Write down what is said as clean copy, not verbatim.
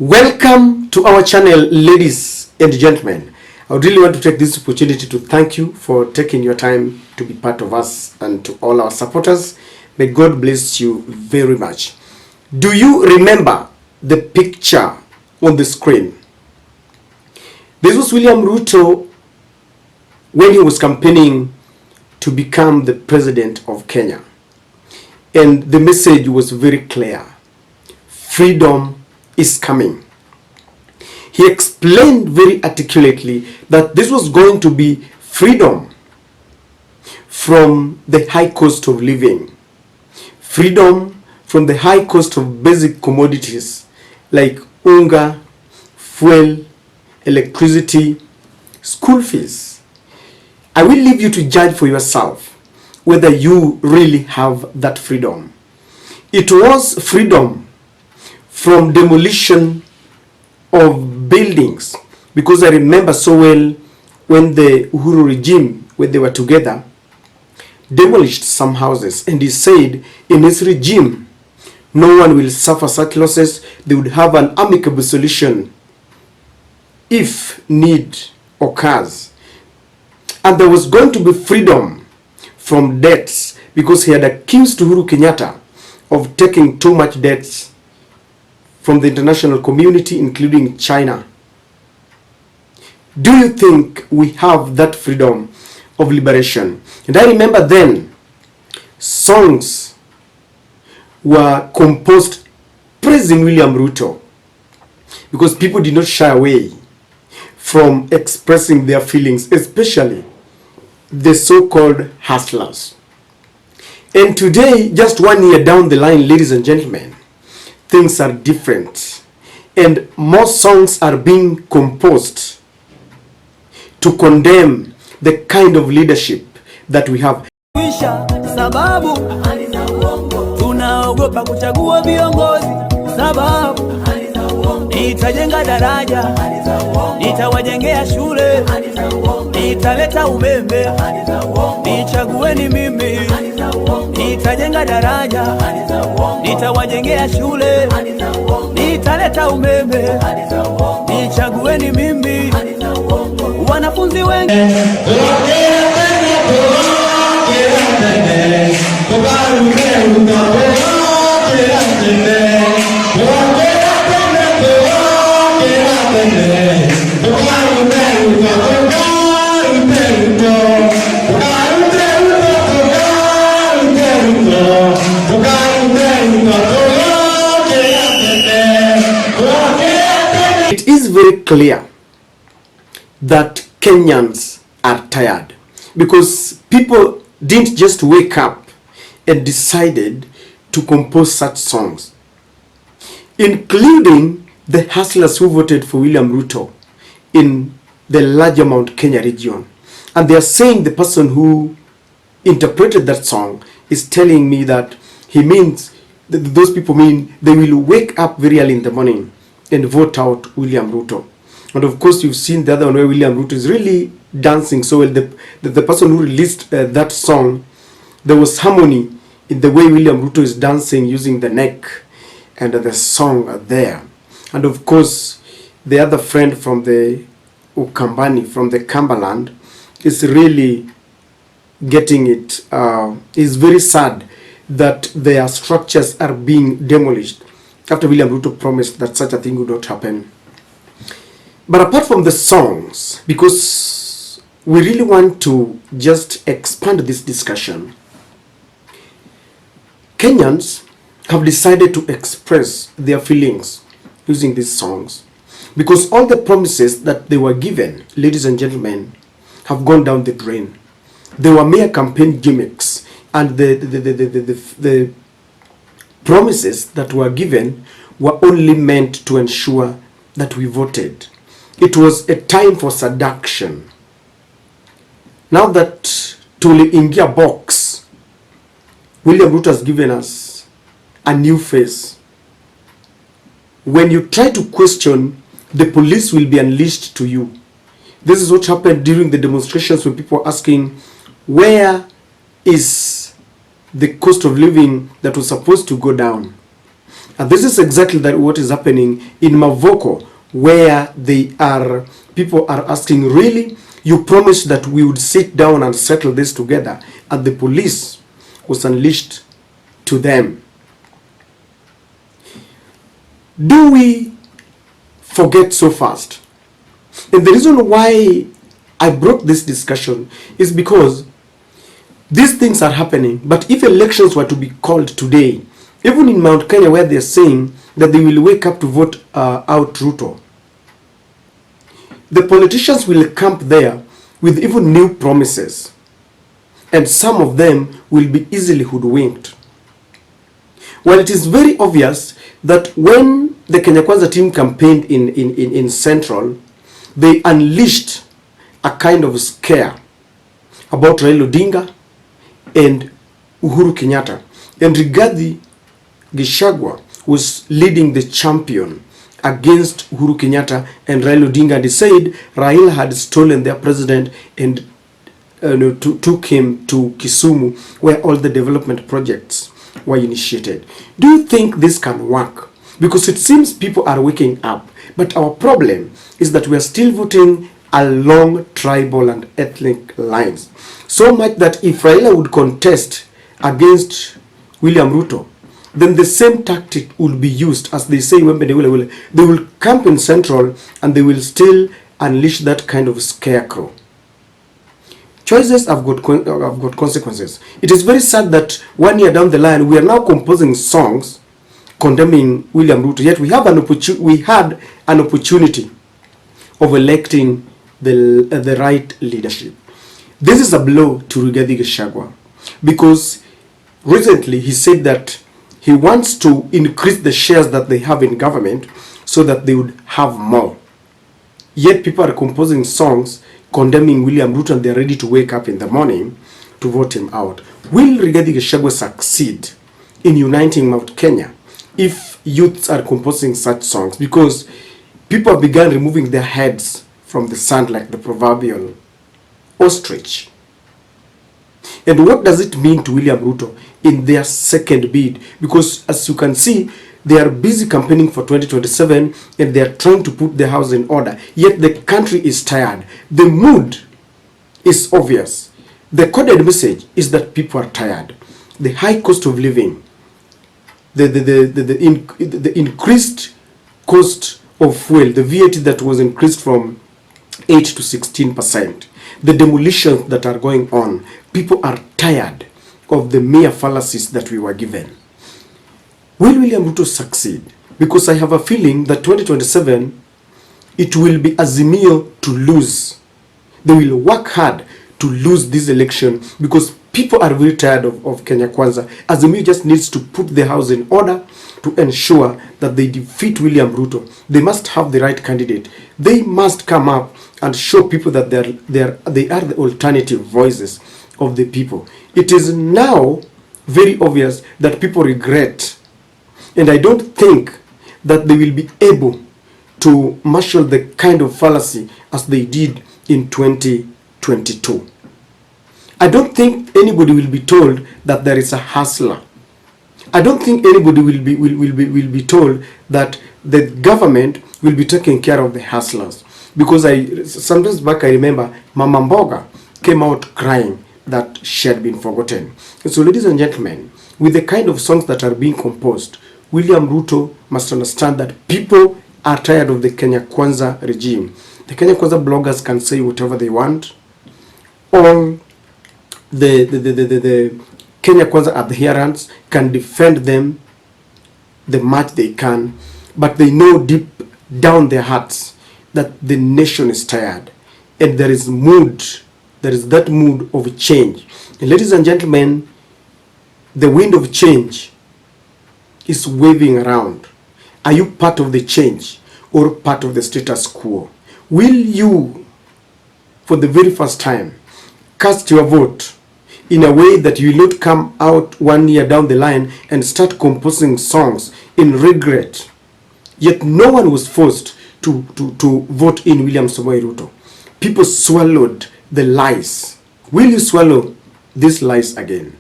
Welcome to our channel, ladies and gentlemen. I would really want to take this opportunity to thank you for taking your time to be part of us, and to all our supporters. May God bless you very much. Do you remember the picture on the screen? This was William Ruto when he was campaigning to become the president of Kenya. And the message was very clear. Freedom is coming. He explained very articulately that this was going to be freedom from the high cost of living, freedom from the high cost of basic commodities like unga, fuel, electricity, school fees. I will leave you to judge for yourself whether you really have that freedom. It was freedom from demolition of buildings, because I remember so well when the Uhuru regime, when they were together, demolished some houses, and he said in his regime no one will suffer such losses. They would have an amicable solution if need occurs. And there was going to be freedom from debts, because he had accused Uhuru Kenyatta of taking too much debts from the international community, including China. Do you think we have that freedom of liberation? And I remember then songs were composed praising William Ruto, because people did not shy away from expressing their feelings, especially the so-called hustlers. And today, just 1 year down the line, ladies and gentlemen, things are different, and more songs are being composed to condemn the kind of leadership that we have. Sababu tunaogopa kuchagua viongozi, sababu nitajenga daraja, nitawajengea shule, nitaleta umeme, nichagueni mimi. Nitajenga daraja, nitawajengea shule, nitaleta umeme, nichagueni mimi. Wanafunzi wengi It is very clear that Kenyans are tired, because people didn't just wake up and decided to compose such songs, including the hustlers who voted for William Ruto in the larger Mount Kenya region. And they are saying the person who interpreted that song is telling me that he means, those people mean they will wake up very early in the morning and vote out William Ruto. And of course, you've seen the other one where William Ruto is really dancing so well. The person who released that song, there was harmony in the way William Ruto is dancing using the neck and the song there. And of course, the other friend from the Ukambani, from the Cumberland, is really getting it. Is very sad that their structures are being demolished after William Ruto promised that such a thing would not happen. But apart from the songs, because we really want to just expand this discussion, Kenyans have decided to express their feelings using these songs, because all the promises that they were given, ladies and gentlemen, have gone down the drain. They were mere campaign gimmicks, and the promises that were given were only meant to ensure that we voted. It was a time for seduction. Now that Tuli Ingia box, William Ruto has given us a new face. When you try to question, the police will be unleashed to you. This is what happened during the demonstrations, when people were asking, where is the cost of living that was supposed to go down? And this is exactly what is happening in Mavoko, where people are asking, really? You promised that we would sit down and settle this together, and the police was unleashed to them. Do we forget so fast? And the reason why I brought this discussion is because these things are happening, but if elections were to be called today, even in Mount Kenya, where they're saying that they will wake up to vote out Ruto, the politicians will camp there with even new promises, and some of them will be easily hoodwinked. Well, it is very obvious that when the Kenya Kwanza team campaigned in Central, they unleashed a kind of scare about Raila Odinga and Uhuru Kenyatta. And Rigathi Gachagua was leading the champion against Uhuru Kenyatta and Raila Odinga. They said Raila had stolen their president and took him to Kisumu, where all the development projects were initiated. Do you think this can work? Because it seems people are waking up, but our problem is that we are still voting along tribal and ethnic lines. So much that if Raila would contest against William Ruto, then the same tactic will be used, as they say, they will camp in Central and they will still unleash that kind of scarecrow. Choices have got consequences. It is very sad that 1 year down the line, we are now composing songs condemning William Ruto, yet we had an opportunity of electing the right leadership. This is a blow to Rigathi Gachagua, because recently he said that he wants to increase the shares that they have in government so that they would have more. Yet people are composing songs condemning William Ruto, and they're ready to wake up in the morning to vote him out. Will Rigathi Gachagua succeed in uniting Mount Kenya if youths are composing such songs? Because people have begun removing their heads from the sand like the proverbial ostrich. And what does it mean to William Ruto in their second bid? Because as you can see, they are busy campaigning for 2027 and they are trying to put their house in order. Yet the country is tired. The mood is obvious. The coded message is that people are tired. The high cost of living, the increased cost of fuel, the VAT that was increased from 8 to 16%, the demolitions that are going on. People are tired of the mere fallacies that we were given. Will William Ruto succeed? Because I have a feeling that 2027, it will be Azimio to lose. They will work hard to lose this election because people are very tired of Kenya Kwanza. Azimio just needs to put the house in order to ensure that they defeat William Ruto. They must have the right candidate. They must come up and show people that they are the alternative voices of the people. It is now very obvious that people regret, and I don't think that they will be able to marshal the kind of fallacy as they did in 2022. I don't think anybody will be told that there is a hustler. I don't think anybody will be told that the government will be taking care of the hustlers. Because sometimes back I remember Mama Mboga came out crying that she had been forgotten. And so, ladies and gentlemen, with the kind of songs that are being composed, William Ruto must understand that people are tired of the Kenya Kwanza regime. The Kenya Kwanza bloggers can say whatever they want. All the Kenya Kwanza adherents can defend them the much they can, but they know deep down their hearts that the nation is tired, and there is that mood of change. And ladies and gentlemen, the wind of change is waving around. Are you part of the change or part of the status quo? Will you, for the very first time, cast your vote in a way that you will not come out 1 year down the line and start composing songs in regret? Yet no one was forced to vote in William Samoei Ruto. People swallowed the lies. Will you swallow these lies again?